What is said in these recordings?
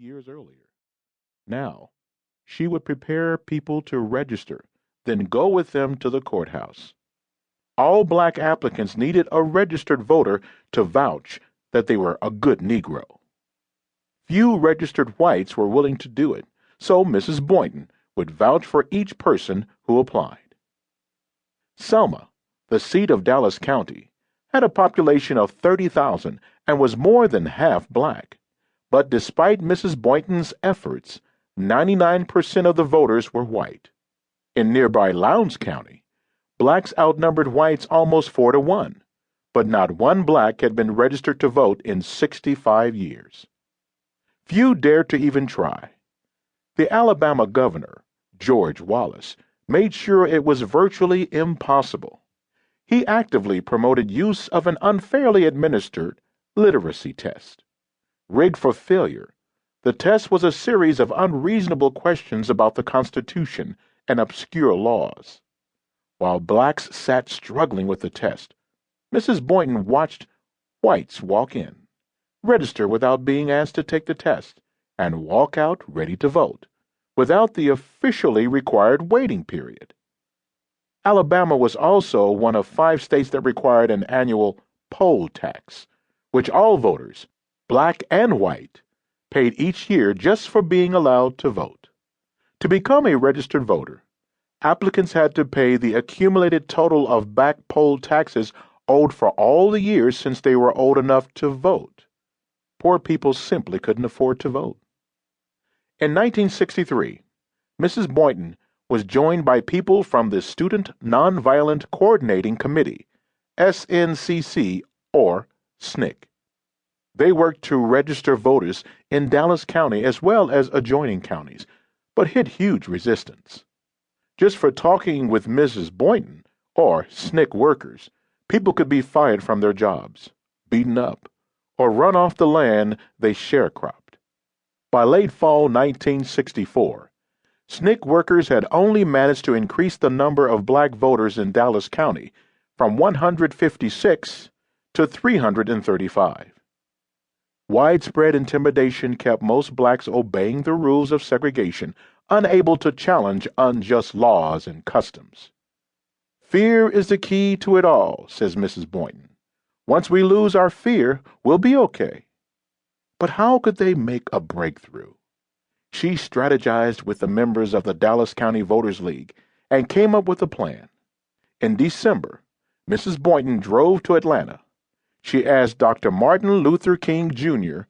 years earlier. Now, she would prepare people to register, then go with them to the courthouse. All black applicants needed a registered voter to vouch that they were a good Negro. Few registered whites were willing to do it, so Mrs. Boynton would vouch for each person who applied. Selma, the seat of Dallas County, had a population of 30,000 and was more than half black. But despite Mrs. Boynton's efforts, 99% of the voters were white. In nearby Lowndes County, blacks outnumbered whites almost 4-1, but not one black had been registered to vote in 65 years. Few dared to even try. The Alabama governor, George Wallace, made sure it was virtually impossible. He actively promoted use of an unfairly administered literacy test. Rigged for failure, the test was a series of unreasonable questions about the Constitution and obscure laws. While blacks sat struggling with the test, Mrs. Boynton watched whites walk in, register without being asked to take the test, and walk out ready to vote, without the officially required waiting period. Alabama was also one of 5 states that required an annual poll tax, which all voters, black and white, paid each year just for being allowed to vote. To become a registered voter, applicants had to pay the accumulated total of back poll taxes owed for all the years since they were old enough to vote. Poor people simply couldn't afford to vote. In 1963, Mrs. Boynton was joined by people from the Student Nonviolent Coordinating Committee, SNCC, or SNCC. They worked to register voters in Dallas County as well as adjoining counties, but hit huge resistance. Just for talking with Mrs. Boynton, or SNCC workers, people could be fired from their jobs, beaten up, or run off the land they sharecropped. By late fall 1964, SNCC workers had only managed to increase the number of black voters in Dallas County from 156 to 335. Widespread intimidation kept most blacks obeying the rules of segregation, unable to challenge unjust laws and customs. "Fear is the key to it all," says Mrs. Boynton. "Once we lose our fear, we'll be okay." But how could they make a breakthrough? She strategized with the members of the Dallas County Voters League and came up with a plan. In December, Mrs. Boynton drove to Atlanta. She asked Dr. Martin Luther King, Jr.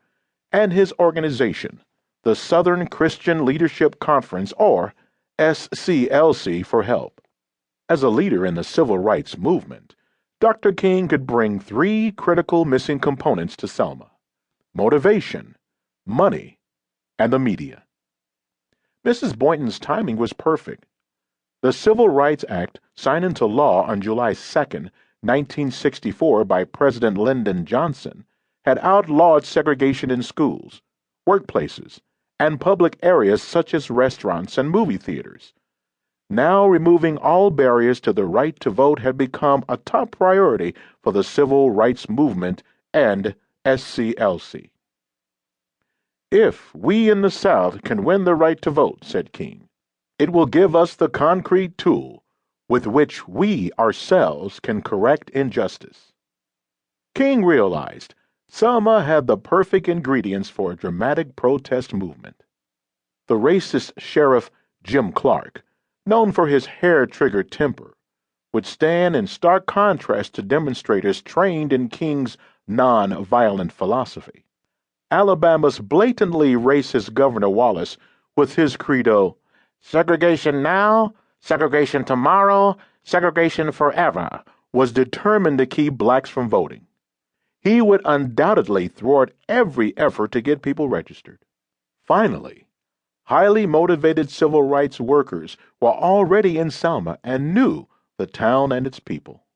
and his organization, the Southern Christian Leadership Conference, or SCLC, for help. As a leader in the civil rights movement, Dr. King could bring 3 critical missing components to Selma: motivation, money, and the media. Mrs. Boynton's timing was perfect. The Civil Rights Act, signed into law on July 2, 1964 by President Lyndon Johnson, had outlawed segregation in schools, workplaces, and public areas such as restaurants and movie theaters. Now removing all barriers to the right to vote had become a top priority for the civil rights movement and SCLC. "If we in the South can win the right to vote," said King, "it will give us the concrete tool with which we ourselves can correct injustice." King realized Selma had the perfect ingredients for a dramatic protest movement. The racist sheriff Jim Clark, known for his hair-triggered temper, would stand in stark contrast to demonstrators trained in King's non-violent philosophy. Alabama's blatantly racist Governor Wallace, with his credo, "Segregation now, segregation tomorrow, segregation forever," was determined to keep blacks from voting. He would undoubtedly thwart every effort to get people registered. Finally, highly motivated civil rights workers were already in Selma and knew the town and its people.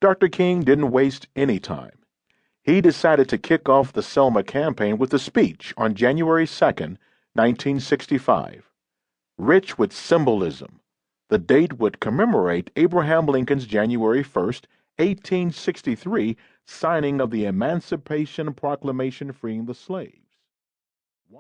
Dr. King didn't waste any time. He decided to kick off the Selma campaign with a speech on January 2, 1965. Rich with symbolism, the date would commemorate Abraham Lincoln's January 1, 1863, signing of the Emancipation Proclamation freeing the slaves.